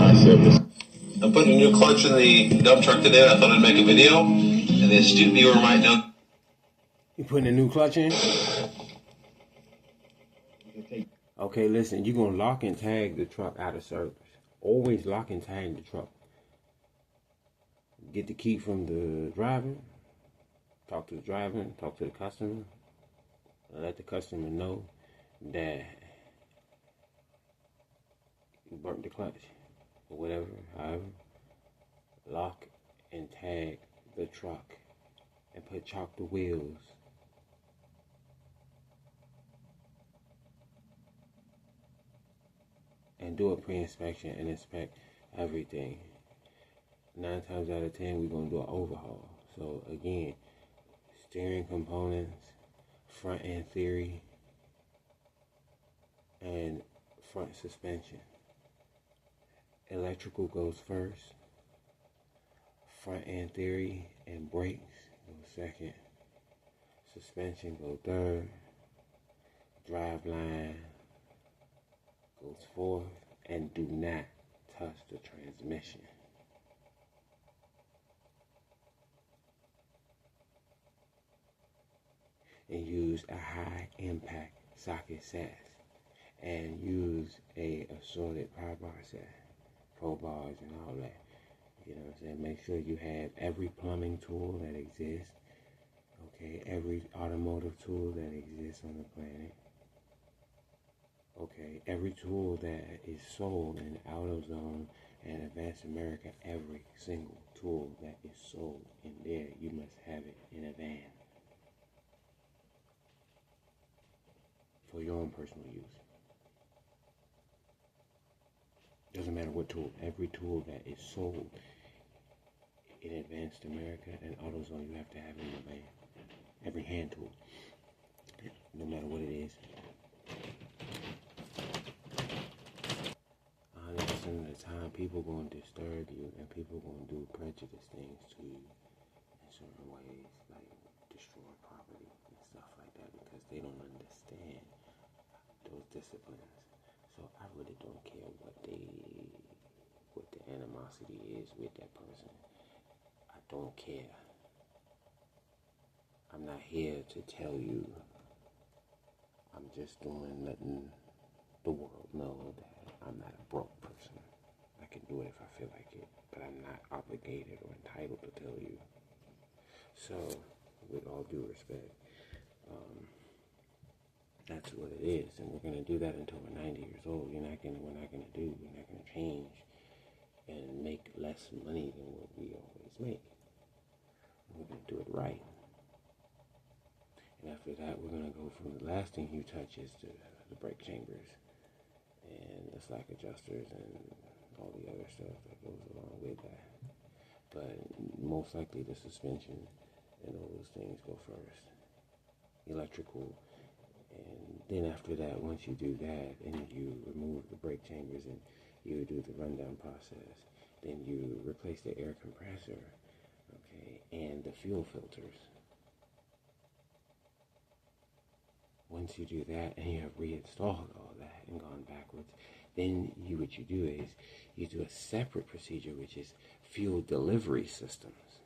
concept. I'm putting a new clutch in the dump truck today. I thought I'd make a video, and the astute viewer might know. You putting a new clutch in? Okay, listen, you're going to lock and tag the truck out of service. Always lock and tag the truck. Get the key from the driver. Talk to the driver. Talk to the customer. Let the customer know that you burnt the clutch. Or whatever, however. Lock and tag the truck. And put chalk the wheels. And do a pre-inspection and inspect everything. 9 times out of 10, we're going to do an overhaul. So again, steering components, front end theory, and front suspension. Electrical goes first. Front end theory and brakes go second. Suspension go third. Drive line goes fourth. And do not touch the transmission. And use a high impact socket SAS. And use a assorted power bar set. Pro bars and all that. You know what I'm saying? Make sure you have every plumbing tool that exists. Okay, every automotive tool that exists on the planet. Okay, every tool that is sold in AutoZone and Advanced America, every single tool that is sold in there, you must have it in a van for your own personal use. Doesn't matter what tool, every tool that is sold in Advanced America and AutoZone, you have to have it in a van. Every hand tool, no matter what it is. 100% of the time, people going to disturb you and people going to do prejudice things to you in certain ways, like destroy property and stuff like that, because they don't understand those disciplines. So I really don't care what the animosity is with that person. I don't care. I'm not here to tell you. I'm just letting the world know that I'm not a broke person. I can do it if I feel like it, but I'm not obligated or entitled to tell you. So, with all due respect, that's what it is, and we're gonna do that until we're 90 years old. We're not gonna change and make less money than what we always make. We're gonna do it right. And after that, we're gonna go from the last thing you touch is the brake chambers and the slack adjusters and all the other stuff that goes along with that. But most likely the suspension and all those things go first. Electrical. And then after that, once you do that and you remove the brake chambers and you do the rundown process, then you replace the air compressor, okay, and the fuel filters. Once you do that and you have reinstalled all that and gone backwards, then what you do is you do a separate procedure, which is fuel delivery systems.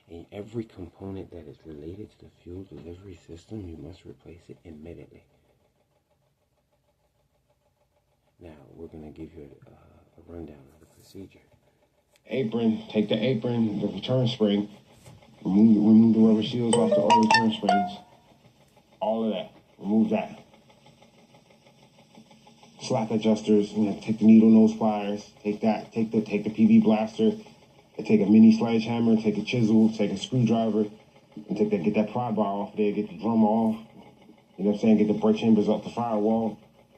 And every component that is related to the fuel delivery system, you must replace it immediately. Now, we're going to give you a rundown of the procedure. Apron, take the apron, the return spring, remove the rubber seals off the old return springs. All of that. Remove that. Slack adjusters, take the needle nose pliers, take the PV blaster, and take a mini sledgehammer, take a chisel, take a screwdriver, and get that pry bar off there, get the drum off, you know what I'm saying, get the brake chambers off the firewall,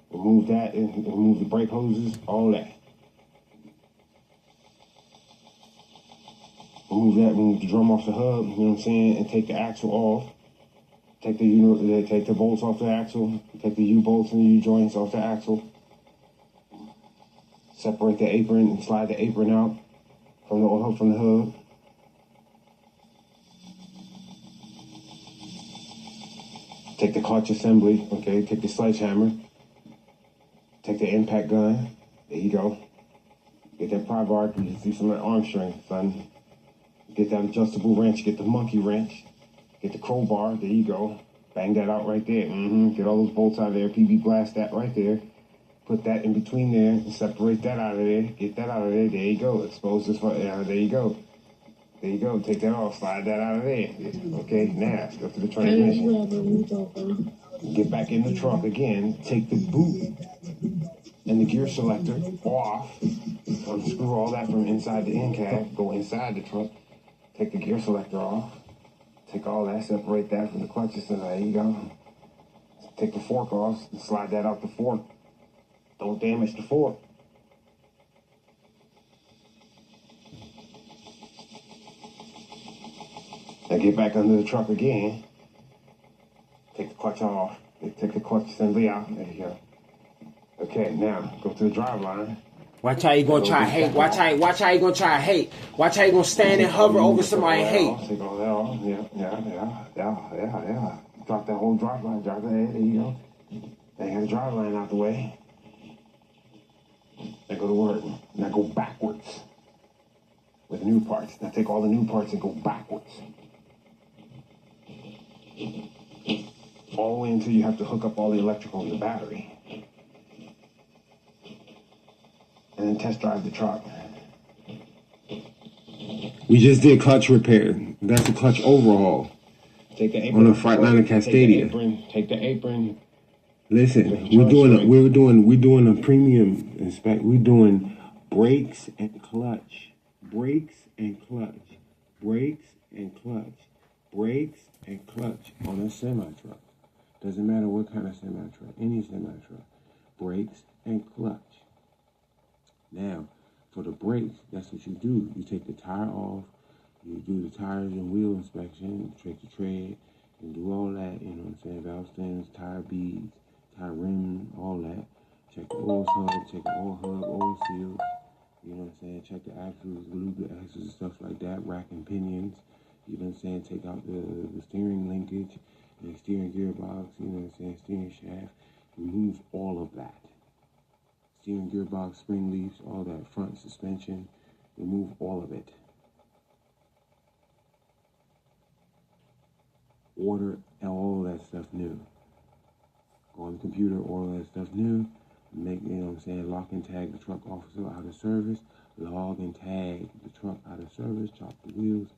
remove that, and remove the brake hoses, all that. Remove the drum off the hub, you know what I'm saying, and take the axle off. Take the bolts off the axle, take the U-bolts and the U-joints off the axle. Separate the apron and slide the apron out from the hub. Take the clutch assembly, okay, take the sledgehammer. Take the impact gun, there you go. Get that pry bar, you just do some arm strength, son. Get that adjustable wrench, get the monkey wrench, get the crowbar, there you go. Bang that out right there. Get all those bolts out of there, PB blast that right there. Put that in between there and separate that out of there. Get that out of there, there you go. Expose this, there you go. There you go, take that off, slide that out of there. Okay, now let's go to the transmission. Get back in the truck again, take the boot and the gear selector off. Unscrew all that from inside the end cap, go inside the truck, take the gear selector off, take all that, separate that from the clutches, and there you go. Take the fork off and slide that out the fork. Don't damage the fork. Now get back under the truck again. Take the clutch off. Take the clutch assembly out. There you go. Okay, now go to the drive line. Watch how you gonna try to hate. Watch how you gonna try to hate. Watch how you gonna stand and hover over somebody and hate. Take all that off. Yeah. Drop that whole drive line. Drop that. There you go. Now you got the drive line out the way. Now go to work. Now go backwards with the new parts. Now take all the new parts and go backwards. All the way until you have to hook up all the electrical in the battery. And then test drive the truck. We just did clutch repair. That's a clutch overhaul. Take the apron on the front line of Cascadia. Take the apron. Listen, we're doing a premium inspect. We're doing brakes and clutch. Brakes and clutch. Brakes and clutch. Brakes and clutch on a semi-truck. Doesn't matter what kind of semi-truck. Any semi-truck. Brakes and clutch. Now, for the brakes, that's what you do. You take the tire off. You do the tires and wheel inspection. Check the tread. And do all that, you know what I'm saying? Valve stems, tire beads, tire rim, all that. Check the oil hub, check the oil hub, oil seals. You know what I'm saying? Check the axles, glue the axles and stuff like that. Rack and pinions. You know what I'm saying? Take out the steering linkage, the steering gearbox, you know what I'm saying? Steering shaft. Remove all of that. Steering gearbox, spring leaves, all that, front suspension. Remove all of it. Order all that stuff new. Go on the computer, order that stuff new. Make, you know what I'm saying, lock and tag the truck officer out of service. Log and tag the truck out of service. Chop the wheels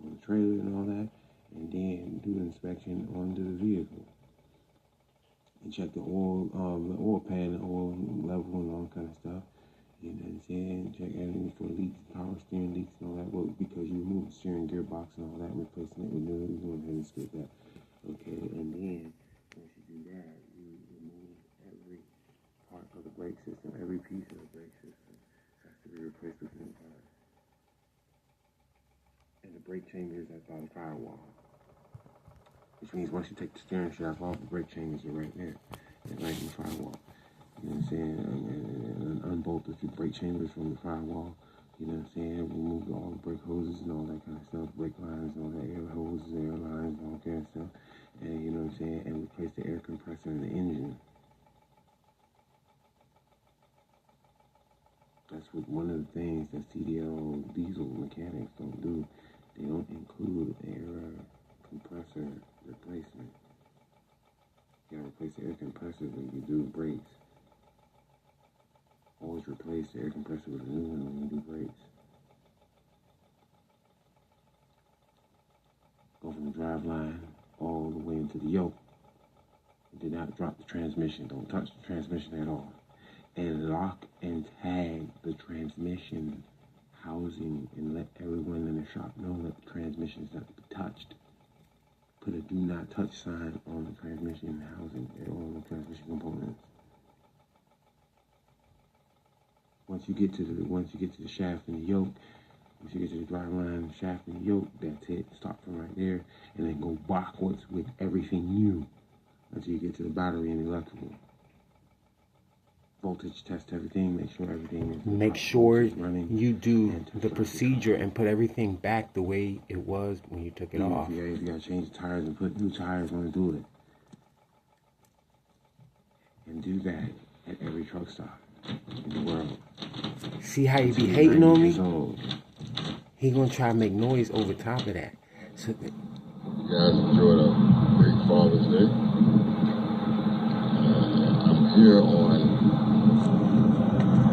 on the trailer and all that. And then do the inspection onto the vehicle. And check the oil pan, the oil level and all that kind of stuff. You know what I'm saying? Check everything for leaks, power steering leaks and all that. Well, because you remove the steering gearbox and all that, replacing it with new, you go ahead and skip that. Okay, and then once you do that, you remove every part of the brake system, every piece of the brake system has to be replaced with new parts. And the brake chambers are by the firewall. Which means once you take the steering shaft off, the brake chambers are right there. They're right in the firewall. You know what I'm saying? And unbolt the brake chambers from the firewall. You know what I'm saying? Remove all the brake hoses and all that kind of stuff. Brake lines, all that air hoses, air lines, all that kind of stuff. And you know what I'm saying? And replace the air compressor in the engine. That's what one of the things that CDL diesel mechanics don't do. They don't include air compressor replacement. You gotta replace the air compressor when you do brakes. Always replace the air compressor with a new one when you do brakes. Go from the drive line all the way into the yoke. Do not drop the transmission. Don't touch the transmission at all. And lock and tag the transmission housing and let everyone in the shop know that the transmission is not to be touched. Put a do not touch sign on the transmission housing and all the transmission components. Once you get to the shaft and the yoke, once you get to the drive line, shaft and the yoke, that's it. Stop from right there and then go backwards with everything new until you get to the battery and the electrical. Voltage test everything, make sure everything is Make sure running. you do the procedure and put everything back the way it was when you took it off. If you gotta change the tires and put new tires on to do it. And do that at every truck stop in the world. See how he be hating on me? He gonna try to make noise over top of that. So you guys enjoyed a great Father's Day. I'm here on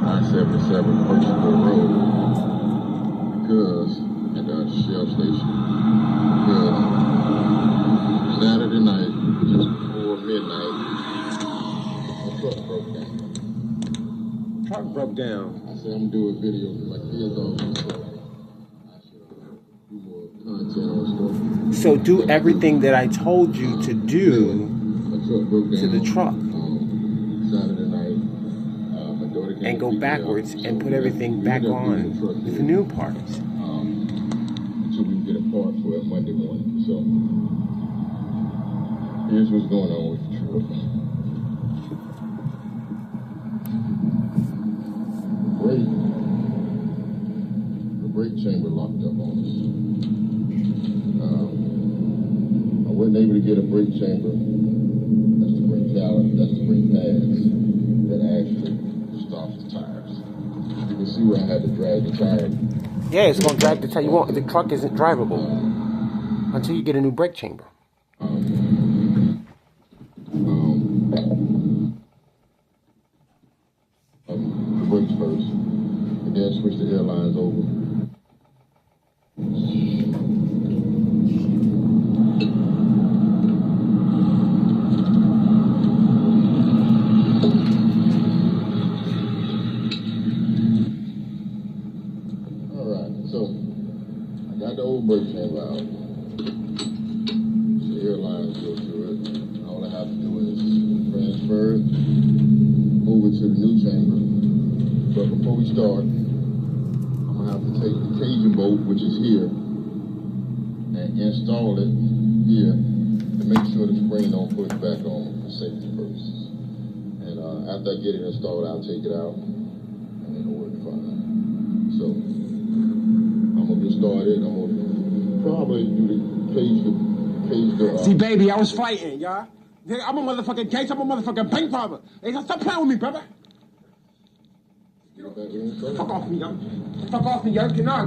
I-77 Percival Road because at the Shell station. Because Saturday night, just before midnight, my truck broke down. Truck broke down. I said I'm gonna do a video with my kids on. So do everything that I told you to do to the truck. Saturday night, and go backwards and put everything back on with the new parts. Until we get a part for it Monday morning. So here's what's going on with the truck. The brake chamber locked up on us. I wasn't able to get a brake chamber. That's the brake caliper, that's the brake pads that actually stops the tires. You can see where I had to drag the tire. Yeah, it's gonna drag the tire. You won't. The truck isn't drivable until you get a new brake chamber. The brakes first, and then switch the airlines over. Brake chamber out. The airlines go through it. All I have to do is transfer it over to the new chamber. But before we start, I'm gonna have to take the caging bolt, which is here, and install it here to make sure the spring don't push back on for safety purposes. And after I get it installed, I'll take it out and it'll work fine. So I'm gonna get started. I'm gonna probably do the cage. See, baby, I was fighting, y'all. I'm a motherfucking case. I'm a motherfucking bank robber. Hey, stop playing with me, brother. Fuck off me, y'all. Fuck off me, y'all. No, I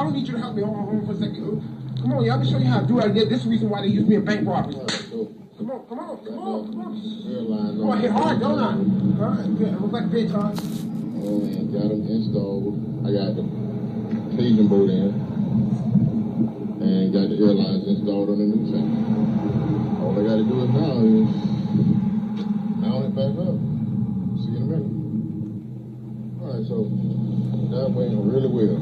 don't need you to help me. Hold on for a second. Come on, y'all. Let me show you how to do it. This is the reason why they use me in bank robbery. Come on. Come on, hit hard, don't I? All right, good. It looks like bitch, huh? Oh, man, got them installed. I got the caging bolt in. And got the airlines installed on the new chamber. All I got to do is now is mount it back up. See you in a minute. All right, so that went really well.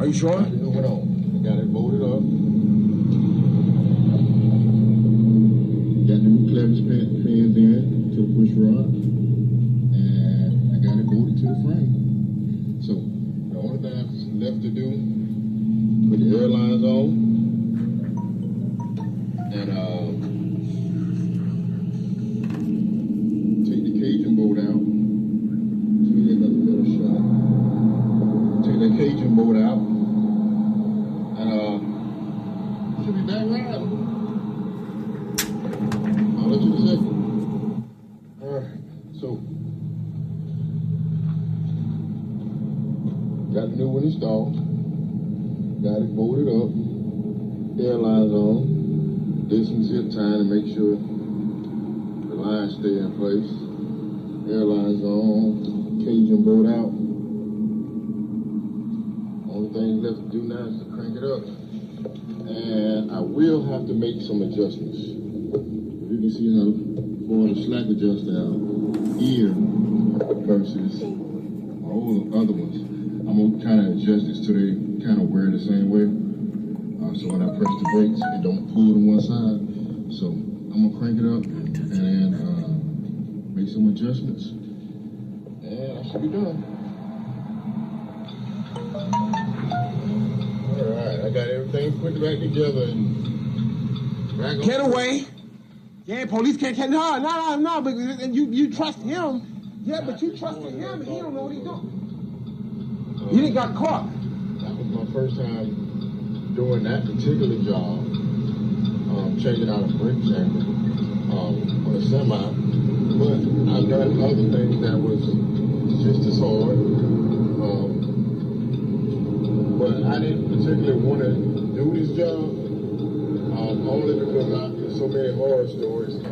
Are you sure? It went on. I got it bolted up. Got the new clevis pins in to the push rod. And I got it bolted to the frame. So the only thing that's left to do, put the airlines on, and take the caging bolt out. So we get another better shot. Take that caging bolt out, and should be back riding. I'll let you in a second. All right, so got the new one installed. Got it bolted up, airlines on, did some zip tying to make sure the lines stay in place. Airlines on, caging bolt out. Only thing left to do now is to crank it up. And I will have to make some adjustments. You can see how for the slack adjuster out here versus all the other ones. I'm gonna kind of adjust this to the kind of wear the same way. So when I press the brakes, it don't pull to one side. So I'm gonna crank it up and make some adjustments. And I should be done. All right, I got everything put back together and back on. Get away. Yeah, police can't catch. No, but you trust him. Yeah, but you trusted him and he don't know what he's doing. You didn't got caught. That was my first time doing that particular job, changing out a brake chamber on a semi. But I've done other things that was just as hard. But I didn't particularly want to do this job, only because I hear so many horror stories of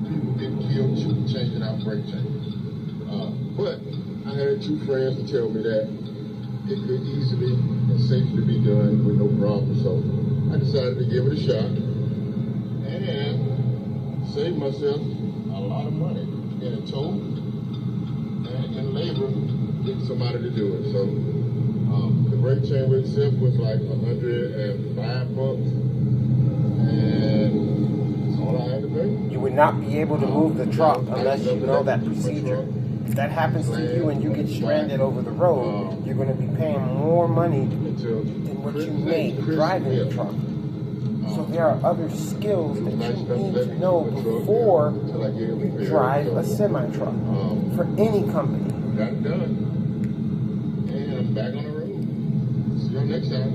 people getting killed changing out brake chambers. But I had two friends to tell me that it could easily and safely be done with no problem. So I decided to give it a shot and save myself a lot of money in a tow and in labor getting somebody to do it. So the brake chamber itself was like $105, and that's all I had to pay. You would not be able to move the truck unless you know that procedure. If that happens to you and you get stranded over the road, you're going to be paying more money than what you made driving the truck. So there are other skills that you need to know before you drive a semi-truck for any company. Got it done. And I'm back on the road. See you next time.